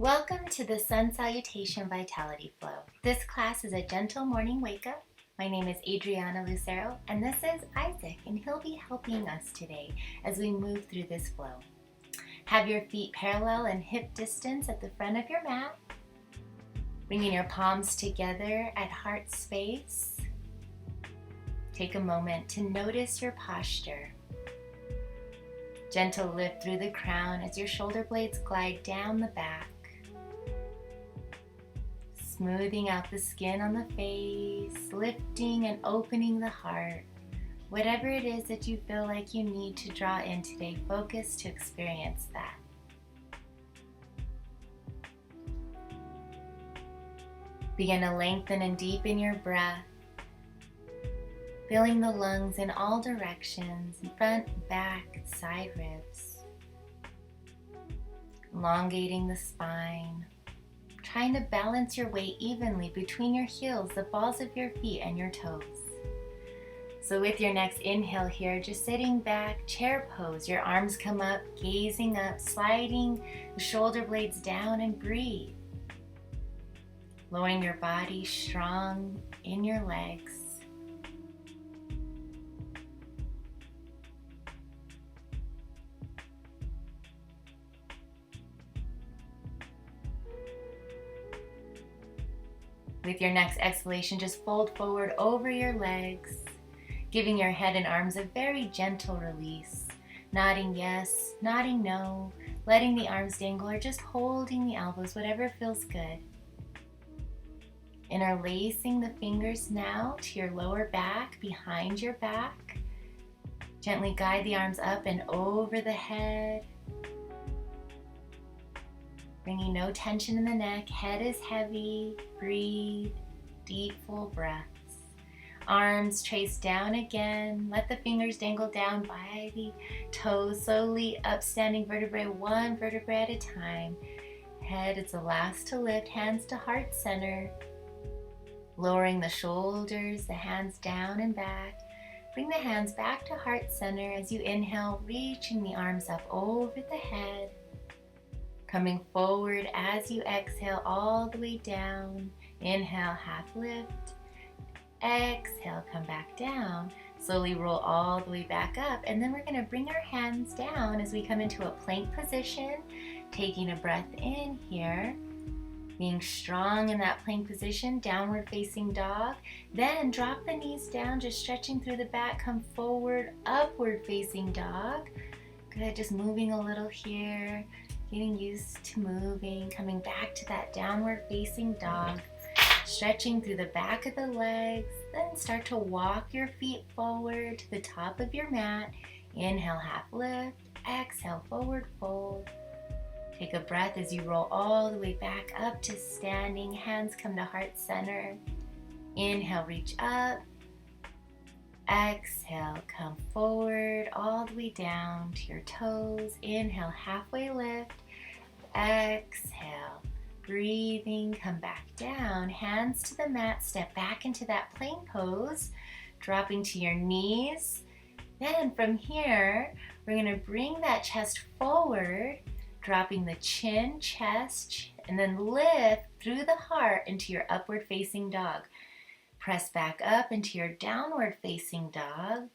Welcome to the Sun Salutation Vitality Flow. This class is a gentle morning wake-up. My name is Adriana Lucero, and this is Isaac, and he'll be helping us today as we move through this flow. Have your feet parallel and hip distance at the front of your mat, bringing your palms together at heart space. Take a moment to notice your posture. Gentle lift through the crown as your shoulder blades glide down the back. Smoothing out the skin on the face, lifting and opening the heart. Whatever it is that you feel like you need to draw in today, focus to experience that. Begin to lengthen and deepen your breath, filling the lungs in all directions, front, back, side ribs. Elongating the spine. Trying to balance your weight evenly between your heels, the balls of your feet, and your toes. So with your next inhale here, just sitting back, chair pose. Your arms come up, gazing up, sliding the shoulder blades down, and breathe. Lowering your body strong in your legs. With your next exhalation, just fold forward over your legs, giving your head and arms a very gentle release. Nodding yes, nodding no, letting the arms dangle, or just holding the elbows, whatever feels good. Interlacing the fingers now to your lower back, behind your back. Gently guide the arms up and over the head. Bringing no tension in the neck, head is heavy, breathe, deep full breaths. Arms trace down again, let the fingers dangle down by the toes, slowly upstanding vertebrae, one vertebrae at a time. Head is the last to lift, hands to heart center. Lowering the shoulders, the hands down and back. Bring the hands back to heart center as you inhale, reaching the arms up over the head. Coming forward as you exhale all the way down. Inhale, half lift. Exhale, come back down. Slowly roll all the way back up. And then we're going to bring our hands down as we come into a plank position. Taking a breath in here. Being strong in that plank position. Downward facing dog. Then drop the knees down, just stretching through the back. Come forward, upward facing dog. Good, just moving a little here. Getting used to moving, coming back to that downward facing dog, stretching through the back of the legs, then start to walk your feet forward to the top of your mat. Inhale, half lift, exhale, forward fold. Take a breath as you roll all the way back up to standing, hands come to heart center. Inhale, reach up. Exhale, come forward all the way down to your toes. Inhale, halfway lift. Exhale, breathing, come back down. Hands to the mat, step back into that plank pose, dropping to your knees. Then from here, we're going to bring that chest forward, dropping the chin, chest, and then lift through the heart into your upward facing dog. Press back up into your downward facing dog,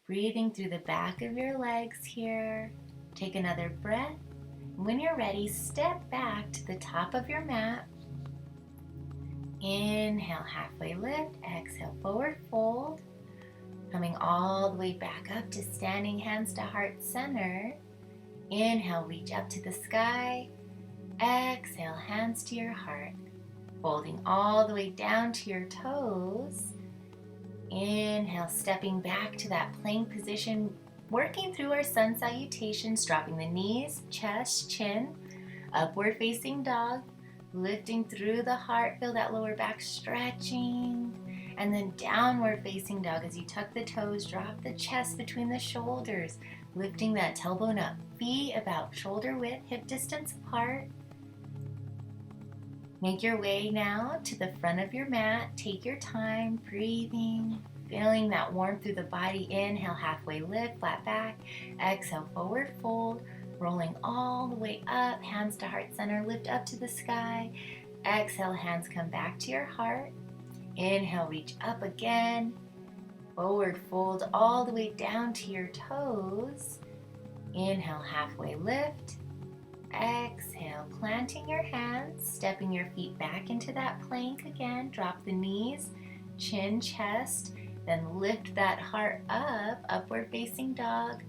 breathing through the back of your legs here. Take another breath. When you're ready, step back to the top of your mat. Inhale, halfway lift. Exhale, forward fold. Coming all the way back up to standing, hands to heart center. Inhale, reach up to the sky. Exhale, hands to your heart. Folding all the way down to your toes. Inhale, stepping back to that plank position, working through our sun salutations, dropping the knees, chest, chin, upward facing dog, lifting through the heart, feel that lower back stretching, and then downward facing dog as you tuck the toes, drop the chest between the shoulders, lifting that tailbone up, feet about shoulder width, hip distance apart. Make your way now to the front of your mat. Take your time, breathing, feeling that warmth through the body. Inhale, halfway lift, flat back. Exhale, forward fold. rolling all the way up, hands to heart center, lift up to the sky. Exhale, hands come back to your heart. Inhale, reach up again. Forward fold all the way down to your toes. Inhale, halfway lift. Exhale, planting your hands, stepping your feet back into that plank again. Drop the knees, chin, chest, then lift that heart up, upward facing dog,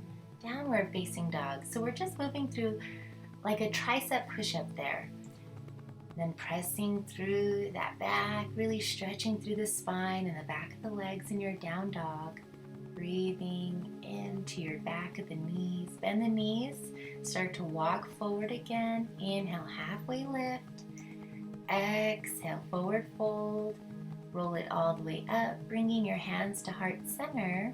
downward facing dog. So we're just moving through like a tricep push-up there. Then pressing through that back, really stretching through the spine and the back of the legs in your down dog. Breathing into your back of the knees. Bend the knees, start to walk forward again. Inhale, halfway lift. Exhale, forward fold. Roll it all the way up, bringing your hands to heart center.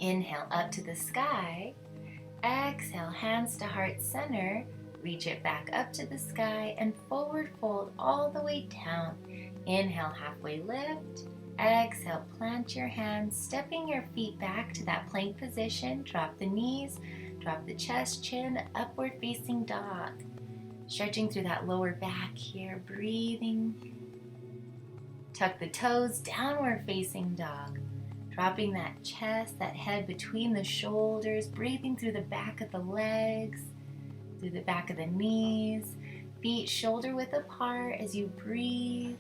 Inhale, up to the sky. Exhale, hands to heart center. Reach it back up to the sky and forward fold all the way down. Inhale, halfway lift. Exhale, plant your hands, stepping your feet back to that plank position. Drop the knees, drop the chest, chin, upward facing dog. Stretching through that lower back here, breathing. Tuck the toes, downward facing dog. Dropping that chest, that head between the shoulders, breathing through the back of the legs, through the back of the knees, feet shoulder width apart as you breathe.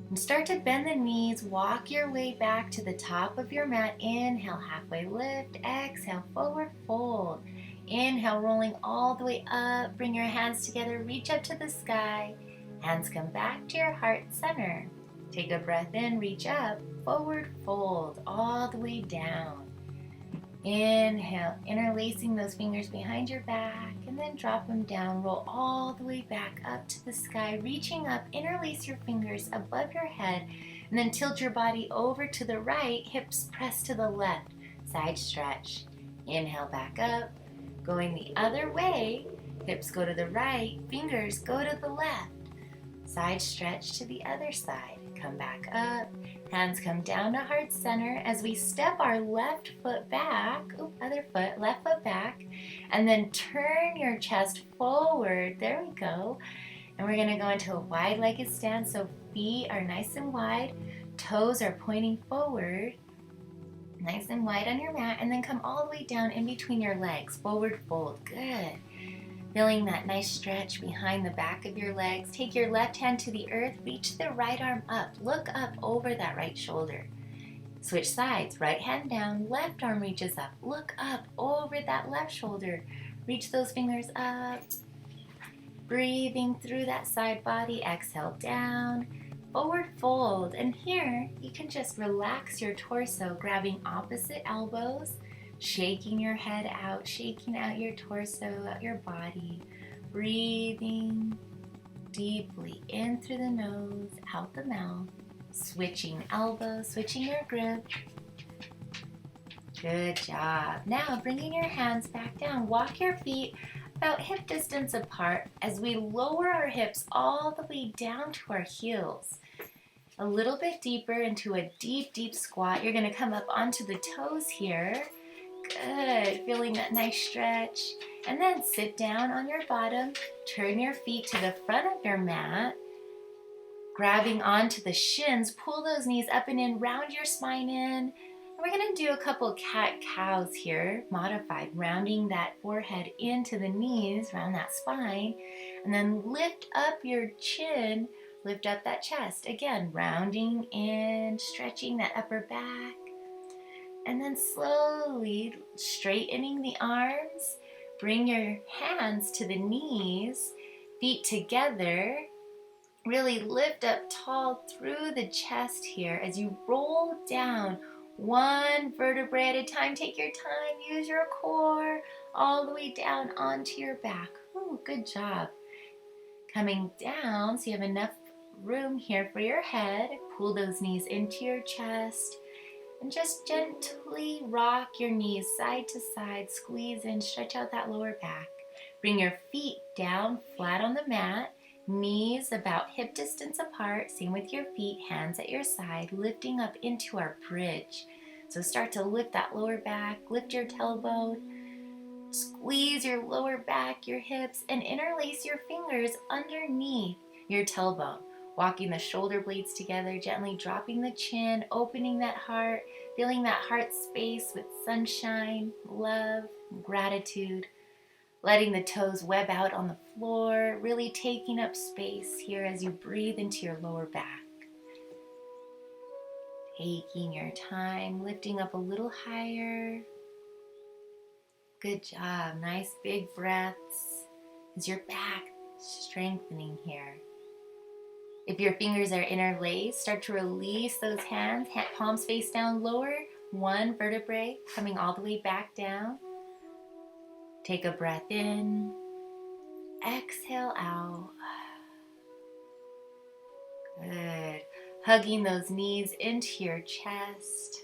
And start to bend the knees, walk your way back to the top of your mat. Inhale, halfway lift. Exhale, forward fold. Inhale, rolling all the way up. Bring your hands together, reach up to the sky. Hands come back to your heart center. Take a breath in, reach up, forward fold, all the way down. Inhale, interlacing those fingers behind your back, and then drop them down. Roll all the way back up to the sky, reaching up, interlace your fingers above your head, and then tilt your body over to the right, hips press to the left, side stretch. Inhale, back up, going the other way, hips go to the right, fingers go to the left, side stretch to the other side. Come back up, hands come down to heart center as we step our left foot back, other foot, left foot back, and then turn your chest forward. There we go. And we're gonna go into a wide-legged stance, so feet are nice and wide, toes are pointing forward, nice and wide on your mat, and then come all the way down in between your legs, forward fold. Good. Feeling that nice stretch behind the back of your legs. Take your left hand to the earth, reach the right arm up. Look up over that right shoulder. Switch sides, right hand down, left arm reaches up. Look up over that left shoulder. Reach those fingers up. Breathing through that side body, exhale down, forward fold. And here, you can just relax your torso, grabbing opposite elbows, shaking your head out, shaking out your torso, out your body, breathing deeply in through the nose, out the mouth, switching elbows, switching your grip. Good job. Now bringing your hands back down, walk your feet about hip distance apart as we lower our hips all the way down to our heels. A little bit deeper into a deep, deep squat. You're gonna come up onto the toes here. Good, feeling that nice stretch. And then sit down on your bottom, turn your feet to the front of your mat, grabbing onto the shins, pull those knees up and in, round your spine in. And we're gonna do a couple cat-cows here, modified, rounding that forehead into the knees, round that spine, and then lift up your chin, lift up that chest. Again, rounding in, stretching that upper back. And then slowly straightening the arms, bring your hands to the knees, feet together. Really lift up tall through the chest here as you roll down one vertebrae at a time. Take your time, use your core all the way down onto your back. Ooh, good job. Coming down so you have enough room here for your head. Pull those knees into your chest. And just gently rock your knees side to side, squeeze in, stretch out that lower back. Bring your feet down flat on the mat, knees about hip distance apart, same with your feet, hands at your side, lifting up into our bridge. So start to lift that lower back, lift your tailbone, Squeeze your lower back, your hips, and interlace your fingers underneath your tailbone. Walking the shoulder blades together, gently dropping the chin, opening that heart, filling that heart space with sunshine, love, gratitude. Letting the toes web out on the floor, really taking up space here as you breathe into your lower back. Taking your time, lifting up a little higher. Good job. Nice big breaths as your back strengthening here. If your fingers are interlaced, start to release those hands, palms face down, lower one vertebrae coming all the way back down. Take a breath in, exhale out. Good. Hugging those knees into your chest.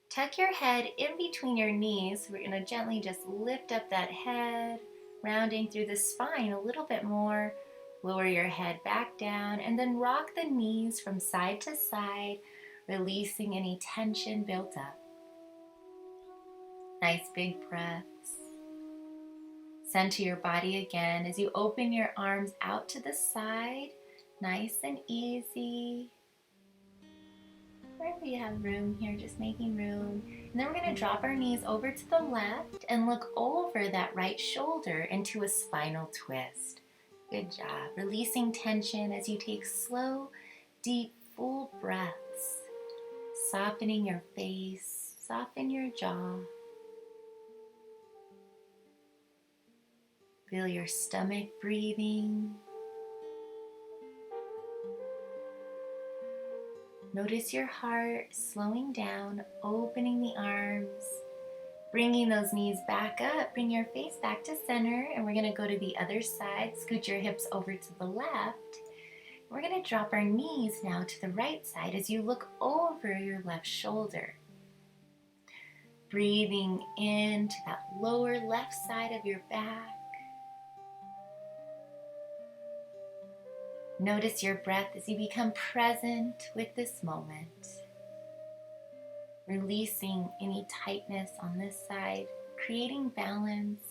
Tuck your head in between your knees. We're going to gently just lift up that head, rounding through the spine a little bit more. Lower your head back down and then rock the knees from side to side, releasing any tension built up. Nice big breaths. Center your body again as you open your arms out to the side, nice and easy. Wherever you have room here, just making room. And then we're going to drop our knees over to the left and look over that right shoulder into a spinal twist. Good job. Releasing tension as you take slow, deep, full breaths. Softening your face, soften your jaw. Feel your stomach breathing. Notice your heart slowing down, opening the arms, bringing those knees back up. Bring your face back to center, and we're going to go to the other side. Scoot your hips over to the left. We're going to drop our knees now to the right side as you look over your left shoulder. Breathing into that lower left side of your back. Notice your breath as you become present with this moment. Releasing any tightness on this side, creating balance.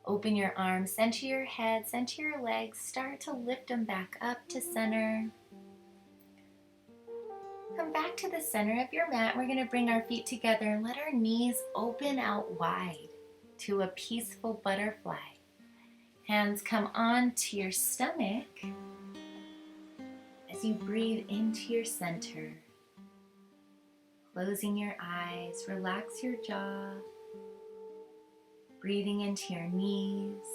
Open your arms, center your head, center your legs. Start to lift them back up to center. Come back to the center of your mat. We're going to bring our feet together and let our knees open out wide to a peaceful butterfly. Hands come onto your stomach as you breathe into your center. Closing your eyes, relax your jaw. Breathing into your knees,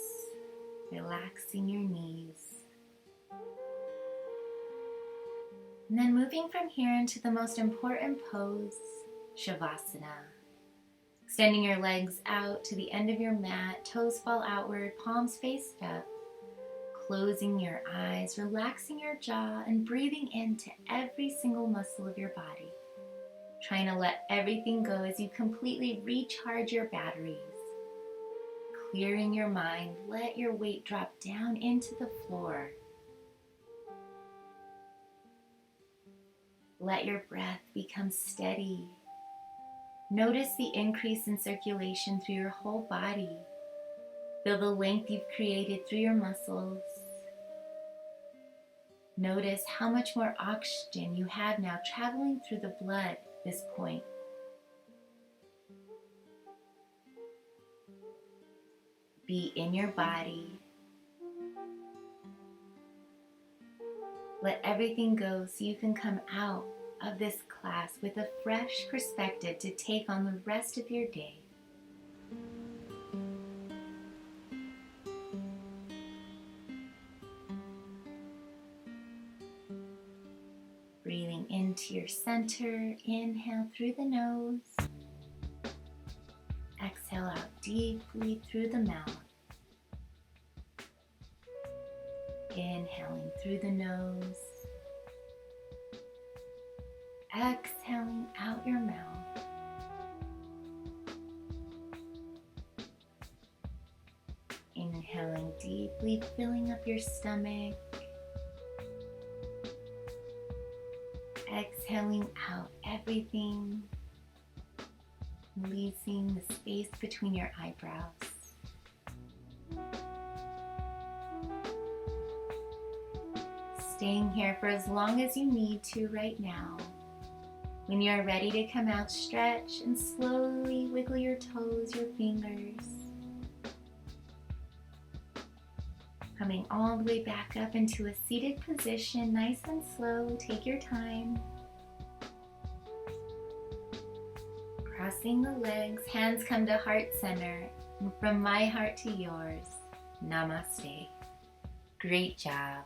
relaxing your knees. And then moving from here into the most important pose, Shavasana. Extending your legs out to the end of your mat, toes fall outward, palms faced up. Closing your eyes, relaxing your jaw, and breathing into every single muscle of your body. Trying to let everything go as you completely recharge your batteries. Clearing your mind, let your weight drop down into the floor. Let your breath become steady. Notice the increase in circulation through your whole body. Feel the length you've created through your muscles. Notice how much more oxygen you have now traveling through the blood at this point. Be in your body. Let everything go so you can come out of this class with a fresh perspective to take on the rest of your day. Breathing into your center, inhale through the nose, exhale out deeply through the mouth. Inhaling through the nose, exhaling out your mouth. Inhaling deeply, filling up your stomach. Exhaling out everything. releasing the space between your eyebrows. Staying here for as long as you need to right now. When you're ready to come out, stretch and slowly wiggle your toes, your fingers. Coming all the way back up into a seated position, nice and slow, take your time. Crossing the legs, hands come to heart center, and from my heart to yours, namaste. Great job.